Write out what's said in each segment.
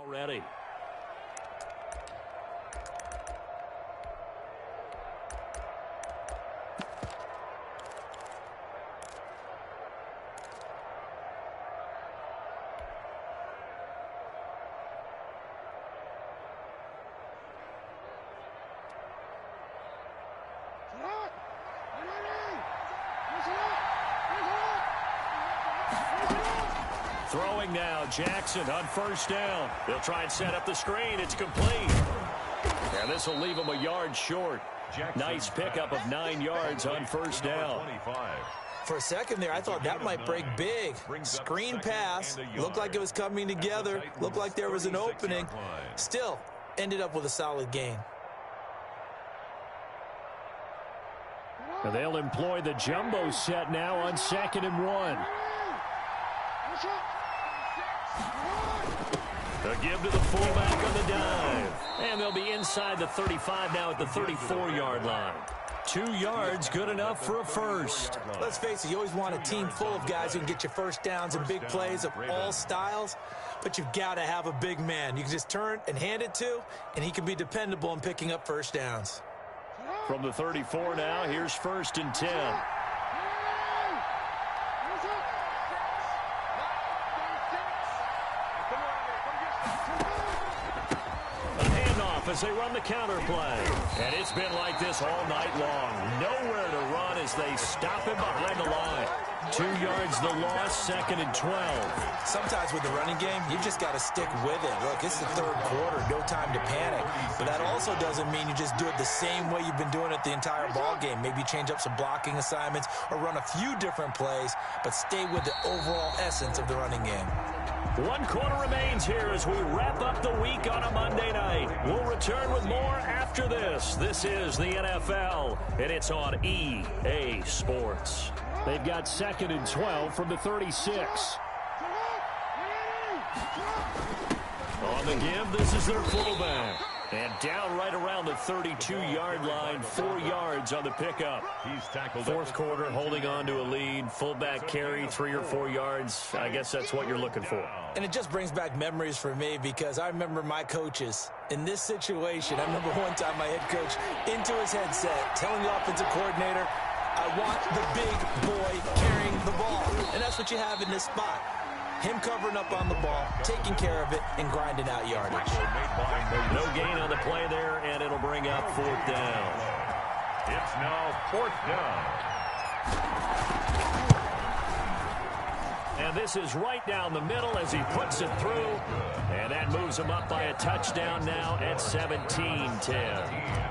Already. Throwing now, Jackson on first down. They'll try and set up the screen. It's complete. And this will leave him a yard short. Nice pickup of 9 yards on first down. For a second there, I thought that might break big. Screen pass. Looked like it was coming together. Looked like there was an opening. Still, ended up with a solid gain. And they'll employ the jumbo set now on 2nd and 1. A give to the fullback on the dive. And they'll be inside the 35 now at the 34-yard line. 2 yards, good enough for a first. Let's face it, you always want a team full of guys who can get you first downs and big plays of all styles, but you've got to have a big man you can just turn and hand it to, and he can be dependable in picking up first downs. From the 34 now, here's 1st and 10. As they run the counter play. And it's been like this all night long. Nowhere to run as they stop him behind the line. 2 yards the loss, 2nd and 12. Sometimes with the running game, you just got to stick with it. Look, it's the 3rd quarter, no time to panic. But that also doesn't mean you just do it the same way you've been doing it the entire ball game. Maybe change up some blocking assignments or run a few different plays, but stay with the overall essence of the running game. 1 quarter remains here as we wrap up the week on a Monday night. We'll return with more after this. This is the NFL, and it's on EA Sports. They've got 2nd and 12 from the 36. On the give, this is their fullback. And down right around the 32-yard line, 4 yards on the pickup. He's tackled. 4th quarter, holding on to a lead. Fullback carry, 3 or 4 yards. I guess that's what you're looking for. And it just brings back memories for me because I remember my coaches in this situation. I remember one time my head coach into his headset telling the offensive coordinator, I want the big boy carrying the ball. And that's what you have in this spot. Him covering up on the ball, taking care of it, and grinding out yardage. No gain on the play there, and it'll bring up 4th down. It's now 4th down. And this is right down the middle as he puts it through. And that moves him up by a touchdown now at 17-10.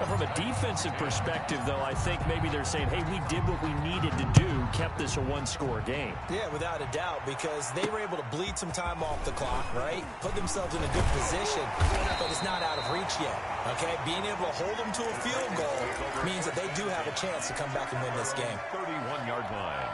From a defensive perspective, though, I think maybe they're saying, hey, we did what we needed to do, kept this a 1-score game. Yeah, without a doubt, because they were able to bleed some time off the clock, right? Put themselves in a good position, but it's not out of reach yet, okay? Being able to hold them to a field goal means that they do have a chance to come back and win this game. 31-yard line.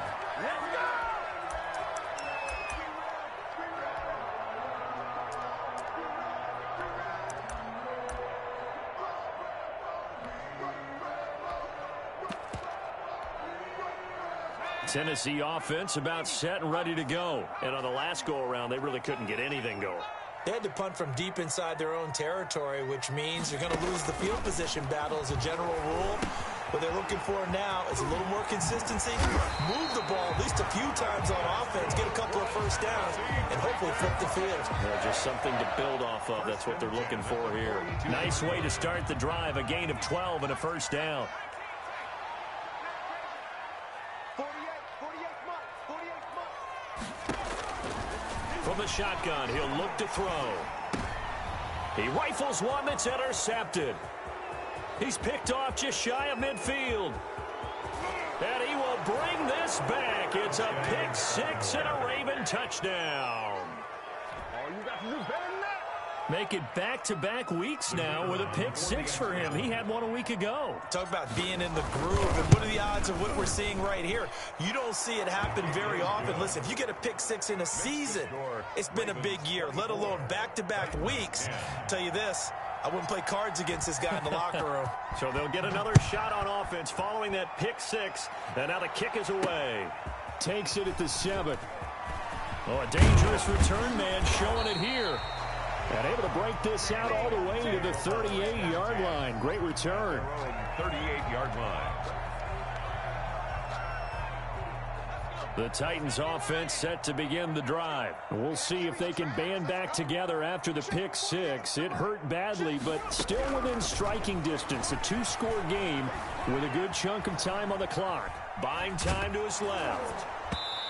Tennessee offense about set and ready to go. And on the last go-around, they really couldn't get anything going. They had to punt from deep inside their own territory, which means you're going to lose the field position battle as a general rule. What they're looking for now is a little more consistency, move the ball at least a few times on offense, get a couple of first downs, and hopefully flip the field. Yeah, just something to build off of. That's what they're looking for here. Nice way to start the drive, a gain of 12 and a first down. From the shotgun, he'll look to throw. He rifles one that's intercepted. He's picked off just shy of midfield. And he will bring this back. It's a pick six and a Raven touchdown. All you got to do is better than that. Make it back-to-back weeks now with a pick six for him. He had one a week ago. Talk about being in the groove, and what are the odds of what we're seeing right here? You don't see it happen very often. Listen, if you get a pick six in a season, it's been a big year, let alone back-to-back weeks. I'll tell you this, I wouldn't play cards against this guy in the locker room. So they'll get another shot on offense following that pick six, and now the kick is away. Takes it at the 7. Oh, a dangerous return man showing it here. And able to break this out all the way to the 38-yard line. Great return. 38-yard line. The Titans offense set to begin the drive. We'll see if they can band back together after the pick six. It hurt badly, but still within striking distance. A two-score game with a good chunk of time on the clock. Buying time to his left.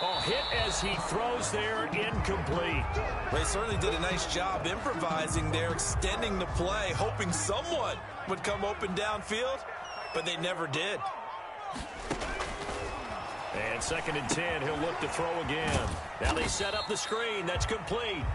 Oh, hit as he throws there, incomplete. They certainly did a nice job improvising there, extending the play, hoping someone would come open downfield, but they never did. And 2nd and 10, he'll look to throw again. Now they set up the screen. That's complete.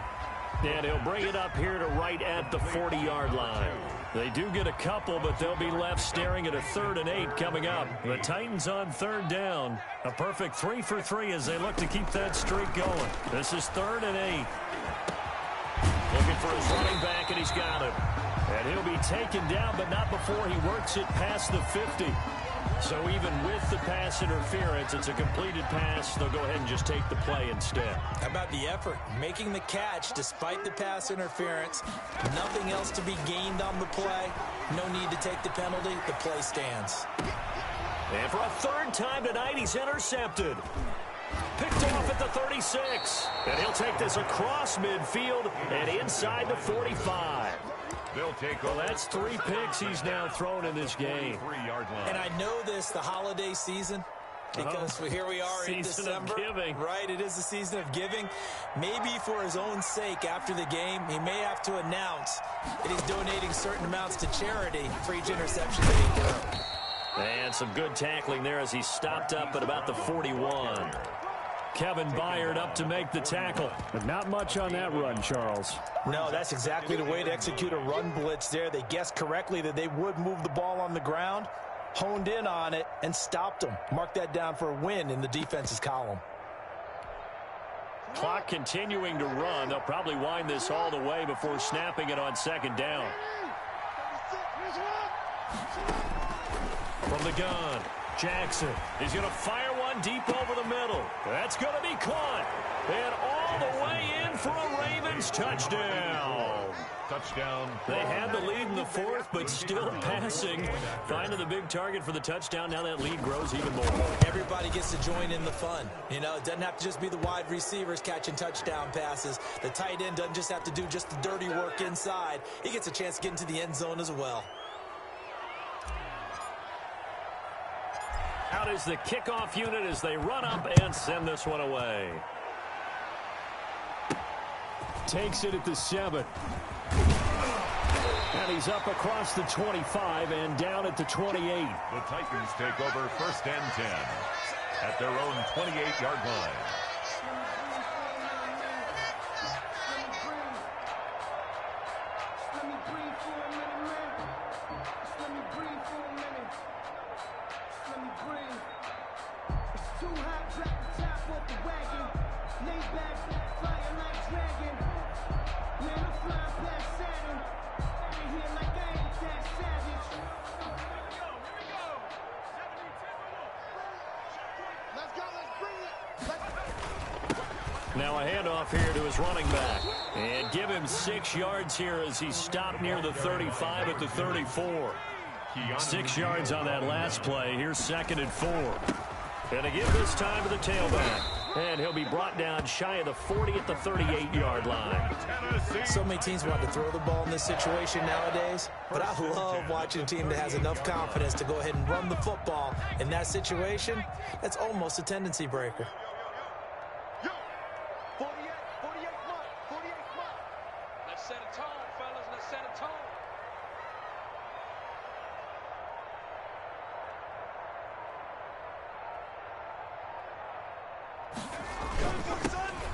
And he'll bring it up here to right at the 40-yard line. They do get a couple, but they'll be left staring at a 3rd and 8 coming up. The Titans on 3rd down. A perfect 3 for 3 as they look to keep that streak going. This is 3rd and 8. Looking for his running back, and he's got him. And he'll be taken down, but not before he works it past the 50. So even with the pass interference, it's a completed pass. They'll go ahead and just take the play instead. How about the effort? Making the catch despite the pass interference. Nothing else to be gained on the play. No need to take the penalty. The play stands. And for a 3rd time tonight, he's intercepted. Picked off at the 36. And he'll take this across midfield and inside the 45. They'll take well, that's 3 picks he's now thrown in this game. And I know this, the holiday season, because here we are in December. Right, it is the season of giving. Maybe for his own sake after the game, he may have to announce that he's donating certain amounts to charity for each interception that he throws. And some good tackling there as he stopped up at about the 41. Kevin Byard up to make the tackle. But not much on that run, Charles. No, that's exactly the way to execute a run blitz there. They guessed correctly that they would move the ball on the ground, honed in on it, and stopped them. Mark that down for a win in the defense's column. Clock continuing to run. They'll probably wind this all the way before snapping it on 2nd down. From the gun, Jackson is going to fire one deep over the middle. That's going to be caught. And all the way in for a Ravens touchdown. Touchdown. They had the lead in the 4th, but still passing. Finding the big target for the touchdown. Now that lead grows even more. Everybody gets to join in the fun. You know, it doesn't have to just be the wide receivers catching touchdown passes. The tight end doesn't just have to do just the dirty work inside. He gets a chance to get into the end zone as well. Out is the kickoff unit as they run up and send this one away. Takes it at the 7. And he's up across the 25 and down at the 28. The Titans take over 1st and 10 at their own 28-yard line. Now a handoff here to his running back. And give him 6 yards here as he stopped near the 35 at the 34. 6 yards on that last play. Here's 2nd and 4. And to give this time to the tailback. And he'll be brought down shy of the 40 at the 38-yard line. So many teams want to throw the ball in this situation nowadays, but I love watching a team that has enough confidence to go ahead and run the football. In that situation, that's almost a tendency breaker. Let's set a tone, fellas. Let's set a tone.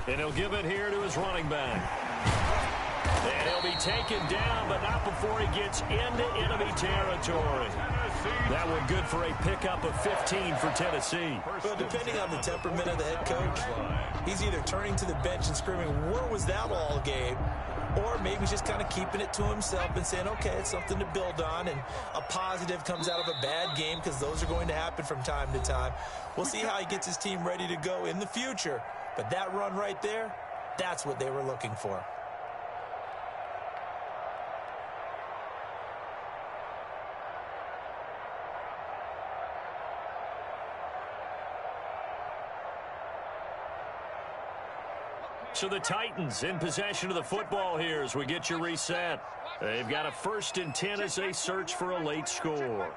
And he'll give it here to his running back. And he'll be taken down, but not before he gets into enemy territory. That one good for a pickup of 15 for Tennessee. Well, depending on the temperament of the head coach, he's either turning to the bench and screaming, "Where was that all game?" Or maybe just kind of keeping it to himself and saying, okay, it's something to build on, and a positive comes out of a bad game because those are going to happen from time to time. We'll see how he gets his team ready to go in the future. But that run right there, that's what they were looking for. So the Titans in possession of the football here as we get you reset. They've got a 1st and 10 as they search for a late score.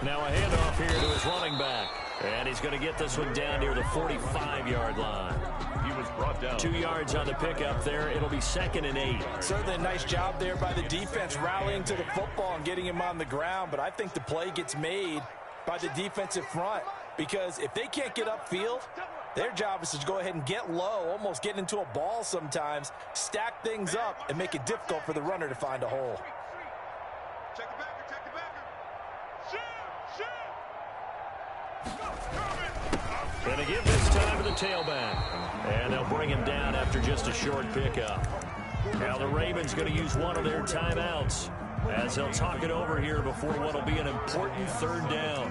Now a handoff here to his running back. And he's going to get this one down near the 45-yard line. He was brought down. 2 yards on the pickup there. It'll be 2nd and 8. Certainly a nice job there by the defense rallying to the football and getting him on the ground. But I think the play gets made by the defensive front, because if they can't get upfield, their job is to go ahead and get low, almost get into a ball sometimes, stack things up, and make it difficult for the runner to find a hole. Check the backer, check the backer. Going to give this time to the tailback. And they'll bring him down after just a short pickup. Now the Ravens going to use one of their timeouts as they'll talk it over here before what will be an important 3rd down.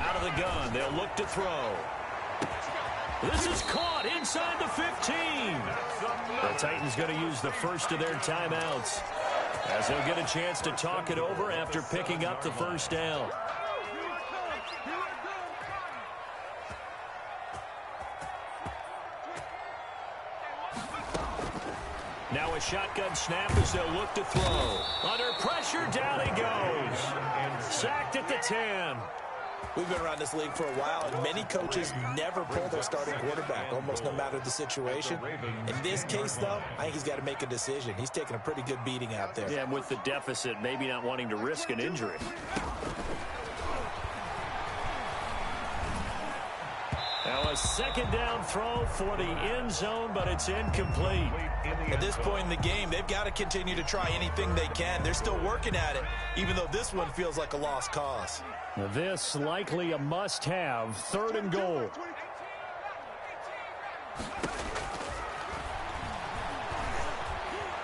Out of the gun, they'll look to throw. This is caught inside the 15. The Titans going to use the first of their timeouts as they'll get a chance to talk it over after picking up the 1st down. Now a shotgun snap as they'll look to throw. Under pressure, down he goes. Sacked at the 10. We've been around this league for a while, and many coaches never pull their starting quarterback, almost no matter the situation. In this case, though, I think he's got to make a decision. He's taking a pretty good beating out there. Yeah, and with the deficit, maybe not wanting to risk an injury. Now a 2nd down throw for the end zone, but it's incomplete. At this point in the game, they've got to continue to try anything they can. They're still working at it, even though this one feels like a lost cause. This likely a must-have, 3rd and goal.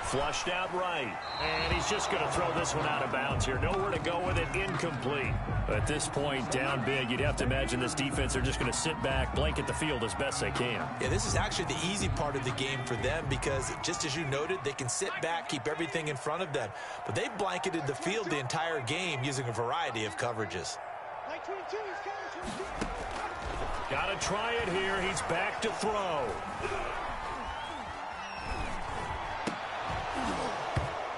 Flushed out right. And he's just going to throw this one out of bounds here. Nowhere to go with it. Incomplete. At this point, down big, you'd have to imagine this defense are just going to sit back, blanket the field as best they can. Yeah, this is actually the easy part of the game for them because, just as you noted, they can sit back, keep everything in front of them. But they've blanketed the field the entire game using a variety of coverages. Got to try it here. He's back to throw.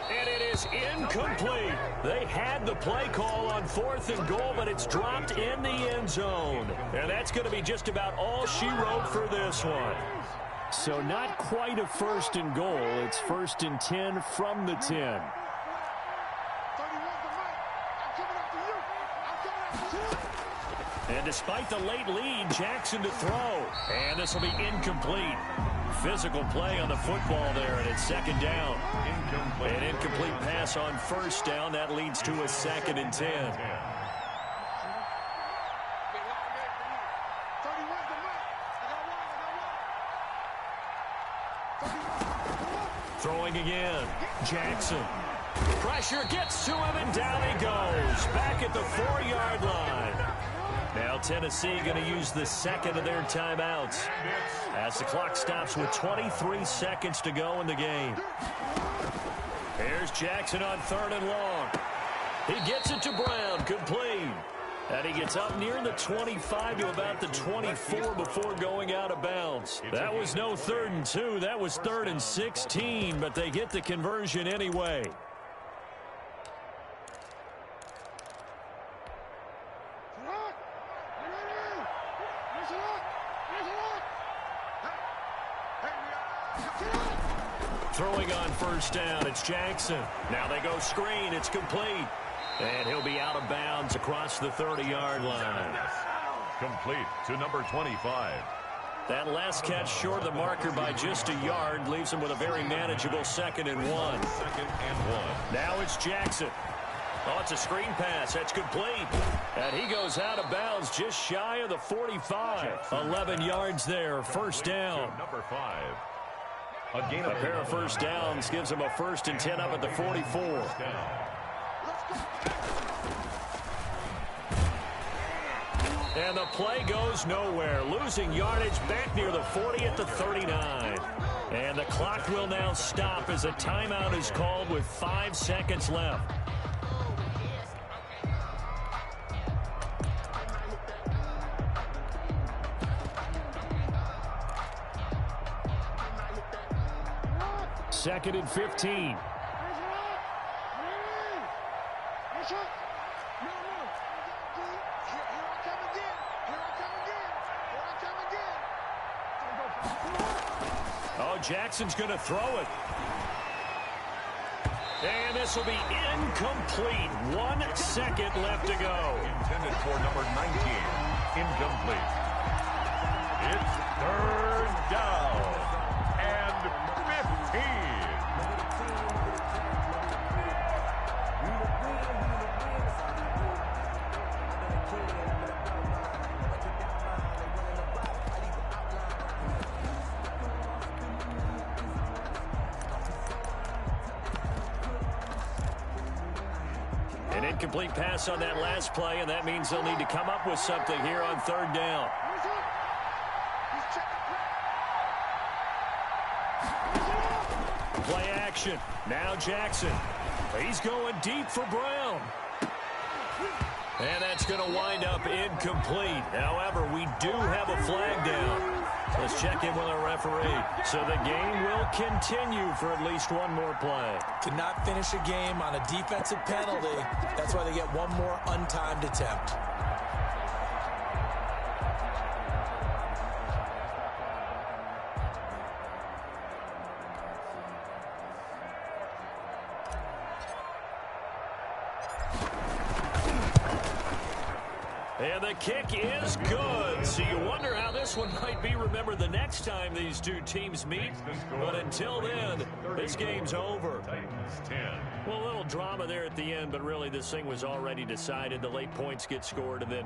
And it is incomplete. They had the play call on 4th and goal, but it's dropped in the end zone. And that's going to be just about all she wrote for this one. So not quite a 1st and goal. It's 1st and 10 from the 10. And despite the late lead, Jackson to throw. And this will be incomplete. Physical play on the football there, and it's 2nd down. An incomplete pass on 1st down. That leads to a 2nd and 10. Throwing again. Jackson. Pressure gets to him, and down he goes. Back at the 4-yard line. Now Tennessee going to use the 2nd of their timeouts as the clock stops with 23 seconds to go in the game. Here's Jackson on 3rd and long. He gets it to Brown, complete. And he gets up near the 25 to about the 24 before going out of bounds. That was no 3rd and 2. That was 3rd and 16, but they get the conversion anyway. Throwing on 1st down, it's Jackson. Now they go screen, it's complete. And he'll be out of bounds across the 30-yard line. Complete to number 25. That last catch short of the marker by just a yard leaves him with a very manageable 2nd and 1. 2nd and 1. Now it's Jackson. Oh, it's a screen pass. That's complete. And he goes out of bounds just shy of the 45. 11 yards there, first down. Number 5. A pair of first downs gives him a 1st and 10 up at the 44. And the play goes nowhere. Losing yardage back near the 40 at the 39. And the clock will now stop as a timeout is called with 5 seconds left. Second and 15. Oh, Jackson's going to throw it. And this will be incomplete. 1 second left to go. Intended for number 19. Incomplete. It's third down. And 15. An incomplete pass on that last play, and that means they'll need to come up with something here on third down. Play action. Now Jackson. He's going deep for Brown. And that's going to wind up incomplete. However, we do have a flag down. Let's check in with our referee. So the game will continue for at least one more play. Cannot finish a game on a defensive penalty. That's why they get one more untimed attempt. And the kick is good. So you wonder how this one might be remembered the next time these two teams meet. But until then, this game's over. Titans 10. Well, a little drama there at the end, but really this thing was already decided. The late points get scored, and then